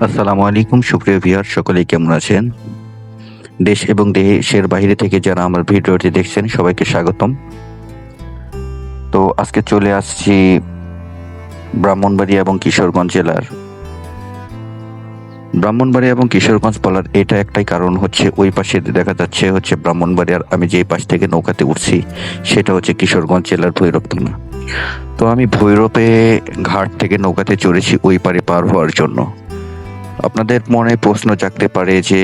আসসালামু আলাইকুম সুপ্রিয় ভিউয়ার সকলেই কেমন আছেন? দেশ এবং দেশের বাইরে থেকে যারা আমার ভিডিওটি দেখছেন সবাইকে স্বাগতম। তো আজকে চলে আসছি ব্রাহ্মণবাড়িয়া এবং কিশোরগঞ্জ জেলার। ব্রাহ্মণবাড়িয়া এবং কিশোরগঞ্জ বলার এটা একটাই কারণ হচ্ছে ওই পাশে দেখা যাচ্ছে হচ্ছে ব্রাহ্মণবাড়িয়ার আমি যেই পাশ থেকে নৌকাতে উঠছি সেটা হচ্ছে কিশোরগঞ্জ জেলার ভৈরব থানা। তো আমি ভৈরবে ঘাট থেকে নৌকাতে চড়েছি ওই পারে পার হওয়ার জন্য। আপনাদের মনে প্রশ্ন জাগতে পারে যে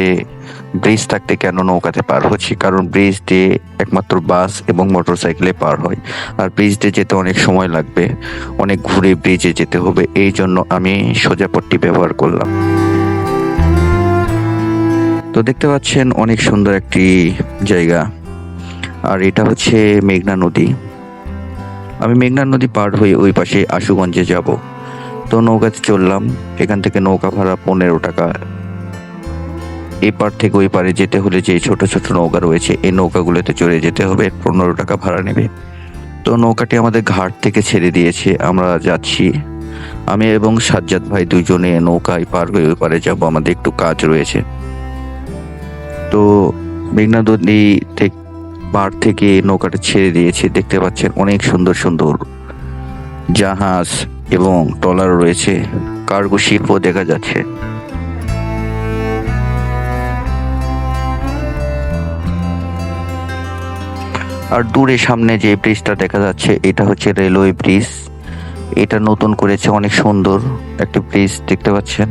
ব্রিজ থাকতে কেন নৌকাতে পার হচ্ছি, কারণ ব্রিজ দিয়ে একমাত্র বাস এবং মোটরসাইকেলে পার হয়, আর ব্রিজ দিয়ে যেতে অনেক সময় লাগবে, অনেক ঘুরে ব্রিজে যেতে হবে, এই জন্য আমি সোজা পথটি ব্যবহার করলাম। তো দেখতে পাচ্ছেন অনেক সুন্দর একটি জায়গা, আর এটা হচ্ছে মেঘনা নদী। আমি মেঘনা নদী পার হয়ে ওই পাশে আশুগঞ্জে যাব। তো নৌকাতে চললাম, এখান থেকে নৌকা ভাড়া 15 টাকা। এপার থেকে ওই পারে যেতে হলে যে ছোট ছোট নৌকা রয়েছে এই নৌকাগুলোতে চড়ে যেতে হবে, 15 টাকা ভাড়া নেবে। তো নৌকাটি আমাদের ঘাট থেকে ছেড়ে দিয়েছে, আমরা যাচ্ছি। আমি এবং সাজ্জাদ ভাই দুজনে নৌকায় পার হয়ে ওই পারে যাবো, আমাদের একটু কাজ রয়েছে। তো মেঘনা নদী পার থেকে নৌকাটা ছেড়ে দিয়েছে, দেখতে পাচ্ছেন অনেক সুন্দর সুন্দর জাহাজ এবং ট্রলার রয়েছে, কার্গো শিপও দেখা যাচ্ছে। আর দূরে সামনে যে ব্রিজটা দেখা যাচ্ছে এটা হচ্ছে রেলওয়ে ব্রিজ। এটা নতুন করেছে, অনেক সুন্দর একটি ব্রিজ দেখতে পাচ্ছেন।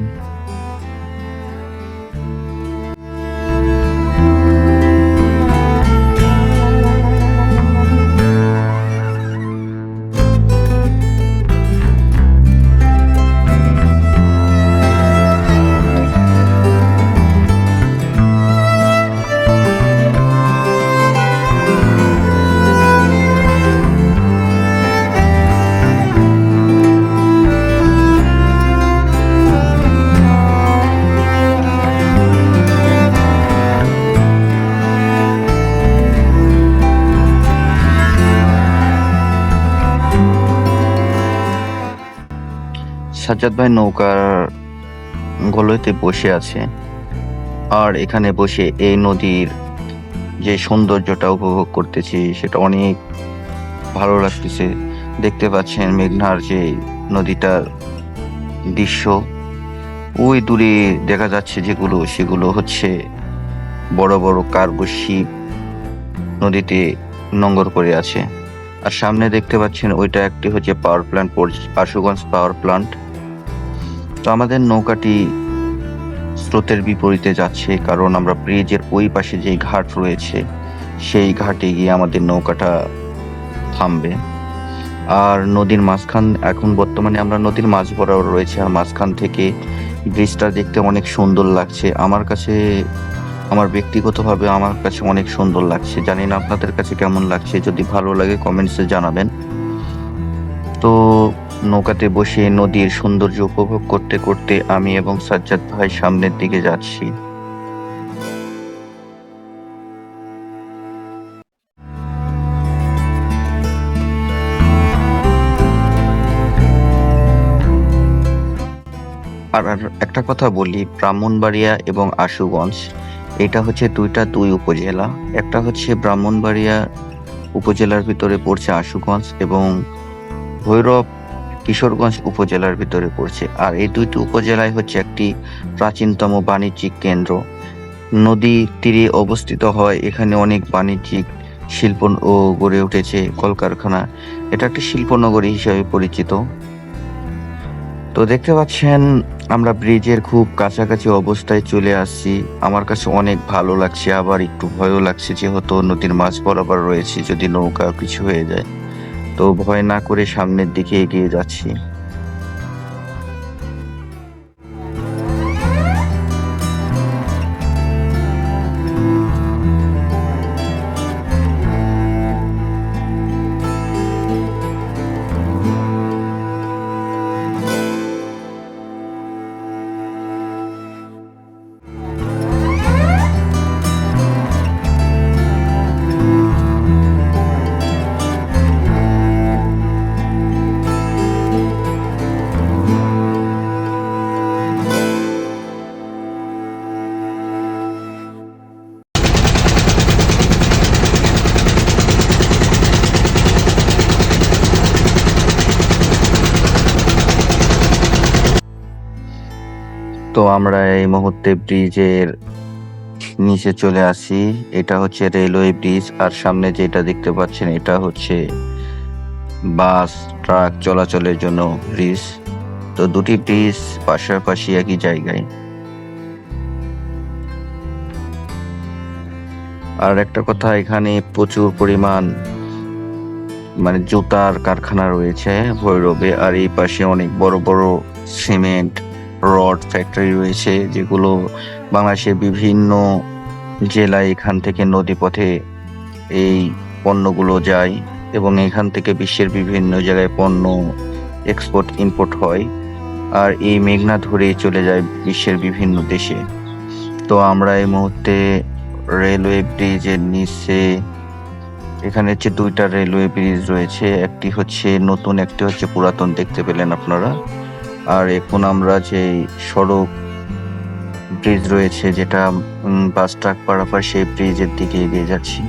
সাজ্জাদ ভাই নৌকার গলইতে বসে আছে, আর এখানে বসে এই নদীর যে সৌন্দর্যটা উপভোগ করতেছি সেটা অনেক ভালো লাগতেছে। দেখতে পাচ্ছেন মেঘনার যে নদীটার দৃশ্য, ওই দূরে দেখা যাচ্ছে যেগুলো সেগুলো হচ্ছে বড় বড় কার্গো শিপ নদীতে নোঙর করে আছে। আর সামনে দেখতে পাচ্ছেন ওইটা একটি হচ্ছে power plant, Ashuganj power plant. তো আমাদের নৌকাটি স্রোতের বিপরীতে যাচ্ছে, কারণ আমরা ব্রিজের ওই পাশে যে ঘাট রয়েছে সেই ঘাটে গিয়ে আমাদের নৌকাটা থামবে। আর নদীর মাঝখান, এখন বর্তমানে আমরা নদীর মাঝ বরাবর রয়েছে, আর মাঝখান থেকে ব্রিজটা দেখতে অনেক সুন্দর লাগছে। আমার কাছে, আমার ব্যক্তিগতভাবে আমার কাছে অনেক সুন্দর লাগছে। জানি না আপনাদের কাছে কেমন লাগছে, যদি ভালো লাগে কমেন্টসে জানাবেন। তো নৌকাতে বসে নদীর সৌন্দর্য উপভোগ করতে করতে আমি এবং সাজ্জাদ ভাই সামনের দিকে যাচ্ছি। আর একটা কথা বলি, ব্রাহ্মণবাড়িয়া এবং আশুগঞ্জ এটা হচ্ছে দুই উপজেলা। একটা হচ্ছে ব্রাহ্মণবাড়িয়া উপজেলার ভিতরে পড়ছে আশুগঞ্জ, এবং ভৈরব কিশোরগঞ্জ উপজেলার ভিতরে পড়ছে। আর এই দুইটি উপজেলায় হচ্ছে একটি প্রাচীনতম বাণিজ্যিক কেন্দ্র, নদীর তীরে অবস্থিত হয়। এখানে অনেক বাণিজ্যিক শিল্প ও গড়ে উঠেছে, কলকারখানা। এটা একটি শিল্পনগরী হিসেবে পরিচিত। তো দেখতে পাচ্ছেন আমরা ব্রিজের খুব কাছাকাছি অবস্থায় চলে আসছি। আমার কাছে অনেক ভালো লাগছে, আবার একটু ভয়ও লাগছে, যেহেতু নদীর মাঝ বরাবর রয়েছে, যদি নৌকা কিছু হয়ে যায়। তো ভয় না করে সামনের দিকে এগিয়ে যাচ্ছি। তো আমরা এই মুহূর্তে ব্রিজের নিচে চলে আসি। এটা হচ্ছে রেলওয়ে ব্রিজ, আর সামনে যেটা দেখতে পাচ্ছেন এটা হচ্ছে বাস ট্রাক চলাচলের জন্য ব্রিজ। তো দুটি ব্রিজ পাশাপাশি একই জায়গায়। আর একটা কথা, এখানে প্রচুর পরিমাণ জুতার কারখানা রয়েছে ভৈরবে, আর এই পাশে অনেক বড় বড় সিমেন্ট রড ফ্যাক্টরি রয়েছে, যেগুলো বাংলাদেশের বিভিন্ন জেলায় এখান থেকে নদীপথে এই পণ্যগুলো যায়, এবং এখান থেকে বিশ্বের বিভিন্ন জায়গায় পণ্য এক্সপোর্ট ইম্পোর্ট হয়, আর এই মেঘনা ধরেই চলে যায় বিশ্বের বিভিন্ন দেশে। তো আমরা এই মুহূর্তে রেলওয়ে ব্রিজের নিচে, এখানে হচ্ছে দুইটা রেলওয়ে ব্রিজ রয়েছে, একটি হচ্ছে নতুন, একটি হচ্ছে পুরাতন, দেখতে পেলেন আপনারা। আর এখন আমরা যে সড়ক ব্রিজ রয়েছে, যেটা বাস ট্রাক পারাপার, সেই ব্রিজের দিকে এগিয়ে যাচ্ছি।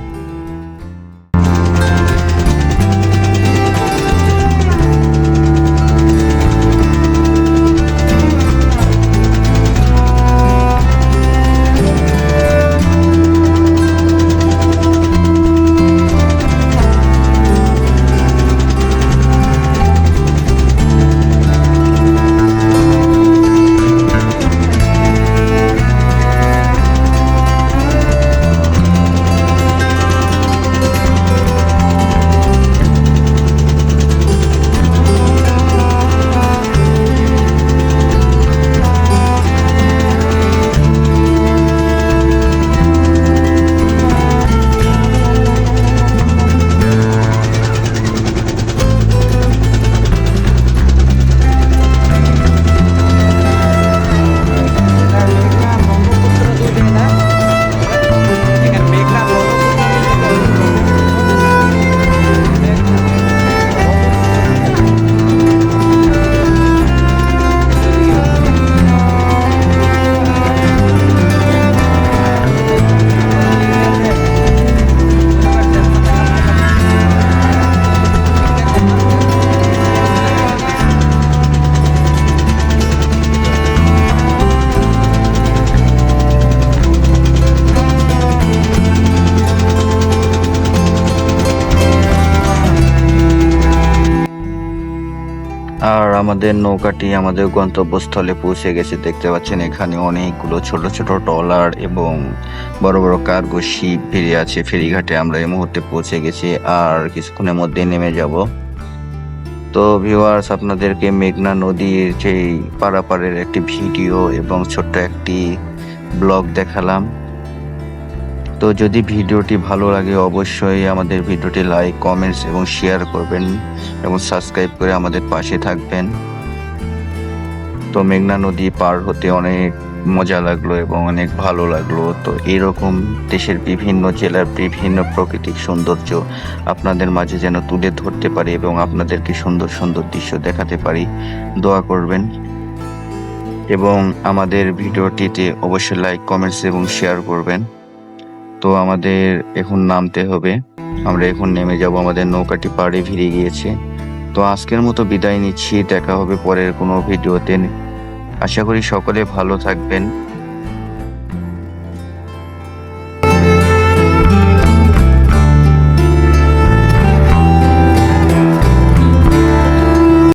আর আমাদের নৌকাটি আমাদের গন্তব্যস্থলে পৌঁছে গেছে। দেখতে পাচ্ছেন এখানে অনেকগুলো ছোট ছোট ট্রলার এবং বড় বড় কার্গো শিপ ফেরি আছে। ফেরিঘাটে আমরা এই মুহূর্তে পৌঁছে গেছি, আর কিছুক্ষণের মধ্যে নেমে যাব। তো ভিউয়ার্স, আপনাদেরকে মেঘনা নদীর যে পারাপারের একটি ভিডিও এবং ছোট্ট একটি ব্লগ দেখালাম। তো যদি ভিডিওটি ভালো লাগে, অবশ্যই আমাদের ভিডিওটি লাইক, কমেন্টস এবং শেয়ার করবেন, এবং সাবস্ক্রাইব করে আমাদের পাশে থাকবেন। তো মেঘনা নদী পার হতে অনেক মজা লাগলো এবং অনেক ভালো লাগলো। তো এরকম দেশের বিভিন্ন জেলার বিভিন্ন প্রাকৃতিক সৌন্দর্য আপনাদের মাঝে যেন তুলে ধরতে পারি এবং আপনাদেরকে সুন্দর সুন্দর দৃশ্য দেখাতে পারি। দোয়া করবেন, এবং আমাদের ভিডিওটিতে অবশ্যই লাইক, কমেন্টস এবং শেয়ার করবেন। তো আমাদের এখন নামতে হবে, আমরা এখন নেমে যাব। আমাদের নৌকাটি পাড়ে ভিড়ে গিয়েছে। তো আজকের মতো বিদায় নিচ্ছি, দেখা হবে পরের কোনো ভিডিওতে। আশা করি সকলে ভালো থাকবেন।